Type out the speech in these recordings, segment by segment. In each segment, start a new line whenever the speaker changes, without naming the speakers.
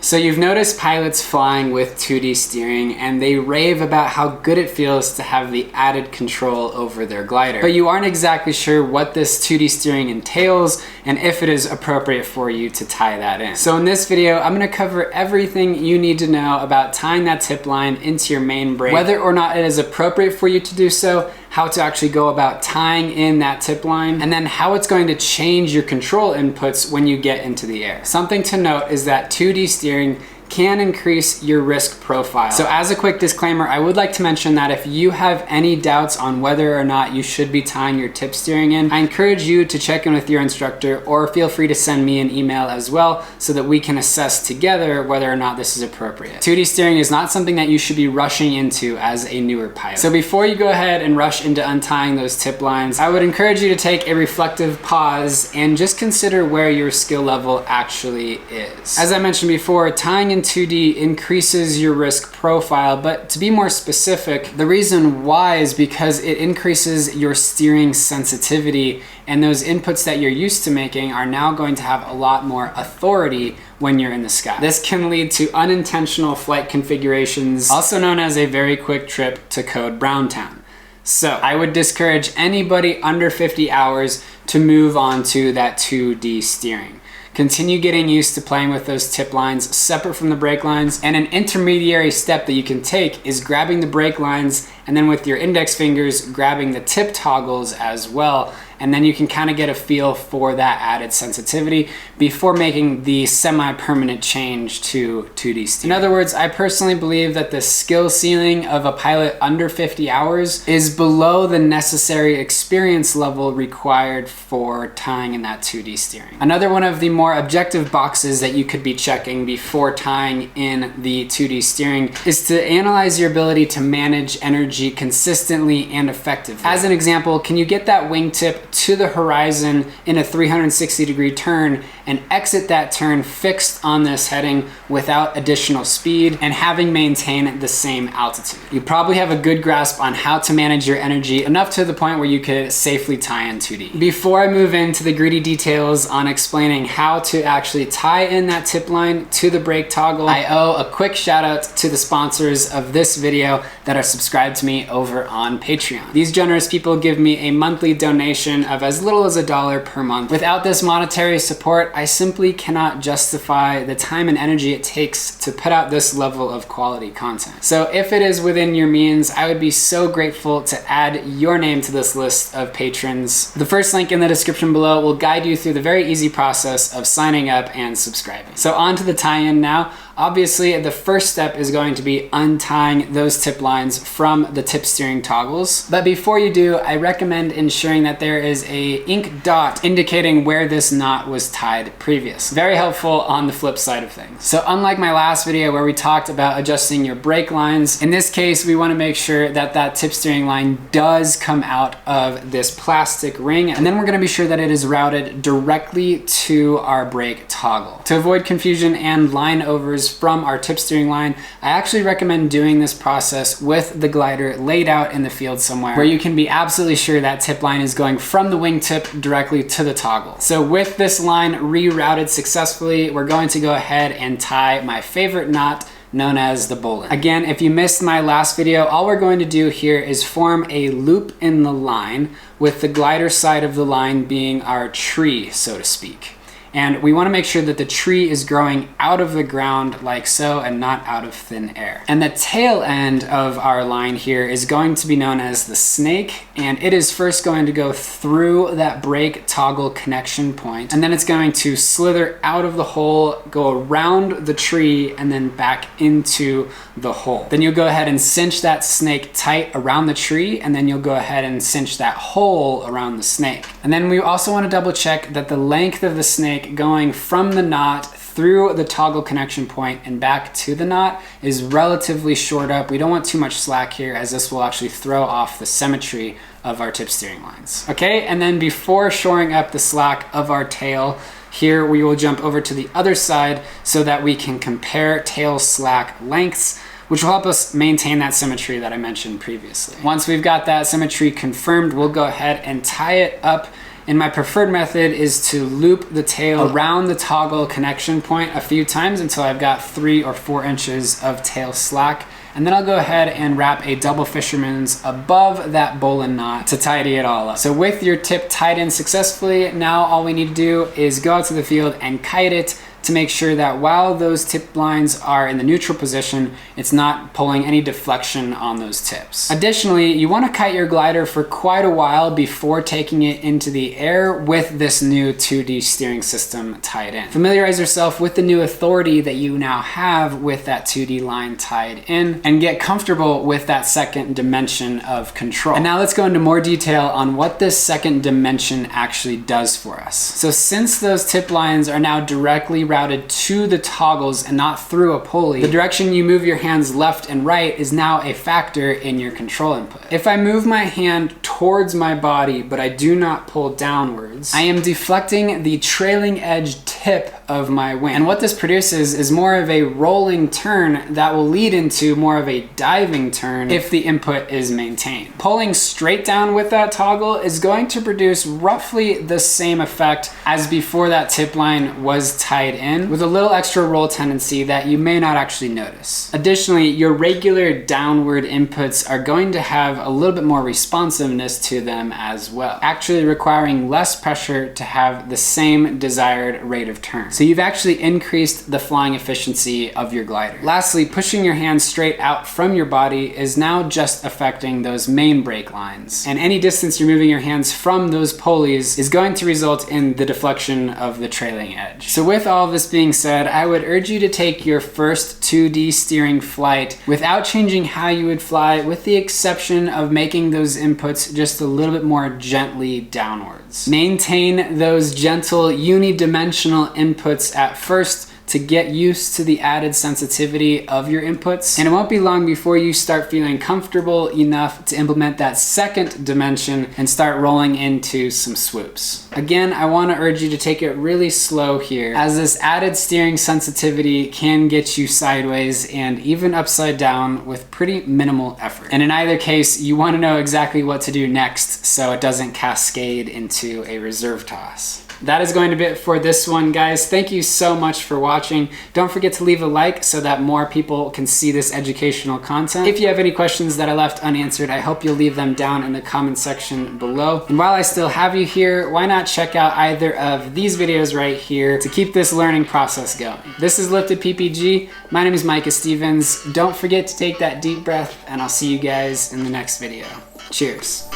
So you've noticed pilots flying with 2D steering and they rave about how good it feels to have the added control over their glider. But you aren't exactly sure what this 2D steering entails and if it is appropriate for you to tie that in. So in this video, I'm gonna cover everything you need to know about tying that tip line into your main brake, whether or not it is appropriate for you to do so, how to actually go about tying in that tip line, and then how it's going to change your control inputs when you get into the air. Something to note is that 2D steering can increase your risk profile. So as a quick disclaimer, I would like to mention that if you have any doubts on whether or not you should be tying your tip steering in, I encourage you to check in with your instructor, or feel free to send me an email as well so that we can assess together whether or not this is appropriate. 2D steering is not something that you should be rushing into as a newer pilot. So before you go ahead and rush into untying those tip lines, I would encourage you to take a reflective pause and just consider where your skill level actually is. As I mentioned before, tying in 2D increases your risk profile, but to be more specific, the reason why is because it increases your steering sensitivity, and those inputs that you're used to making are now going to have a lot more authority when you're in the sky. This can lead to unintentional flight configurations, also known as a very quick trip to code Browntown. So I would discourage anybody under 50 hours to move on to that 2D steering. Continue getting used to playing with those tip lines separate from the brake lines, and an intermediary step that you can take is grabbing the brake lines and then with your index fingers grabbing the tip toggles as well, and then you can kind of get a feel for that added sensitivity before making the semi-permanent change to 2D steering. In other words, I personally believe that the skill ceiling of a pilot under 50 hours is below the necessary experience level required for tying in that 2D steering. Another one of the more objective boxes that you could be checking before tying in the 2D steering is to analyze your ability to manage energy consistently and effectively. As an example, can you get that wingtip to the horizon in a 360-degree turn and exit that turn fixed on this heading without additional speed and having maintained the same altitude? You probably have a good grasp on how to manage your energy, enough to the point where you could safely tie in 2D. Before I move into the gritty details on explaining how to actually tie in that tip line to the brake toggle, I owe a quick shout out to the sponsors of this video that are subscribed to me over on Patreon. These generous people give me a monthly donation of as little as $1 per month. Without this monetary support, I simply cannot justify the time and energy it takes to put out this level of quality content. So if it is within your means, I would be so grateful to add your name to this list of patrons. The first link in the description below will guide you through the very easy process of signing up and subscribing. So on to the tie-in now. Obviously, the first step is going to be untying those tip lines from the tip steering toggles. But before you do, I recommend ensuring that there is a ink dot indicating where this knot was tied previous. Very helpful on the flip side of things. So unlike my last video where we talked about adjusting your brake lines, in this case, we want to make sure that that tip steering line does come out of this plastic ring. And then we're going to be sure that it is routed directly to our brake toggle. To avoid confusion and line overs from our tip steering line, I actually recommend doing this process with the glider laid out in the field somewhere where you can be absolutely sure that tip line is going from the wingtip directly to the toggle. So with this line rerouted successfully, we're going to go ahead and tie my favorite knot, known as the bowline. Again, if you missed my last video, all we're going to do here is form a loop in the line, with the glider side of the line being our tree, so to speak. And we want to make sure that the tree is growing out of the ground like so and not out of thin air. And the tail end of our line here is going to be known as the snake, and it is first going to go through that brake toggle connection point, and then it's going to slither out of the hole, go around the tree, and then back into the hole. Then you'll go ahead and cinch that snake tight around the tree, and then you'll go ahead and cinch that hole around the snake. And then we also want to double check that the length of the snake going from the knot through the toggle connection point and back to the knot is relatively short up. We don't want too much slack here, as this will actually throw off the symmetry of our tip steering lines. Okay, and then before shoring up the slack of our tail, here we will jump over to the other side so that we can compare tail slack lengths, which will help us maintain that symmetry that I mentioned previously. Once we've got that symmetry confirmed, we'll go ahead and tie it up And my preferred method is to loop the tail around the toggle connection point a few times until I've got 3 or 4 inches of tail slack. And then I'll go ahead and wrap a double fisherman's above that bowline knot to tidy it all up. So with your tip tied in successfully, now all we need to do is go out to the field and kite it to make sure that while those tip lines are in the neutral position, it's not pulling any deflection on those tips. Additionally, you want to kite your glider for quite a while before taking it into the air with this new 2D steering system tied in. Familiarize yourself with the new authority that you now have with that 2D line tied in and get comfortable with that second dimension of control. And now let's go into more detail on what this second dimension actually does for us. So since those tip lines are now directly routed to the toggles and not through a pulley, the direction you move your hands left and right is now a factor in your control input. If I move my hand towards my body, but I do not pull downwards, I am deflecting the trailing edge tip of my wing. And what this produces is more of a rolling turn that will lead into more of a diving turn if the input is maintained. Pulling straight down with that toggle is going to produce roughly the same effect as before that tip line was tied in, with a little extra roll tendency that you may not actually notice. Additionally, your regular downward inputs are going to have a little bit more responsiveness to them as well, actually requiring less pressure to have the same desired rate of turn. So you've actually increased the flying efficiency of your glider. Lastly, pushing your hands straight out from your body is now just affecting those main brake lines. And any distance you're moving your hands from those pulleys is going to result in the deflection of the trailing edge. So with all of this being said, I would urge you to take your first 2D steering flight without changing how you would fly, with the exception of making those inputs just a little bit more gently downwards. Maintain those gentle unidimensional inputs at first to get used to the added sensitivity of your inputs. And it won't be long before you start feeling comfortable enough to implement that second dimension and start rolling into some swoops. Again, I want to urge you to take it really slow here, as this added steering sensitivity can get you sideways and even upside down with pretty minimal effort. And in either case, you want to know exactly what to do next so it doesn't cascade into a reserve toss. That is going to be it for this one, guys. Thank you so much for watching. Don't forget to leave a like so that more people can see this educational content. If you have any questions that I left unanswered, I hope you'll leave them down in the comment section below. And while I still have you here, why not check out either of these videos right here to keep this learning process going. This is Lifted PPG. My name is Micah Stevens. Don't forget to take that deep breath, and I'll see you guys in the next video. Cheers.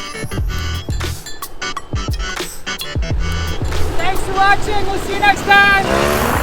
Thanks for watching. We'll see you next time.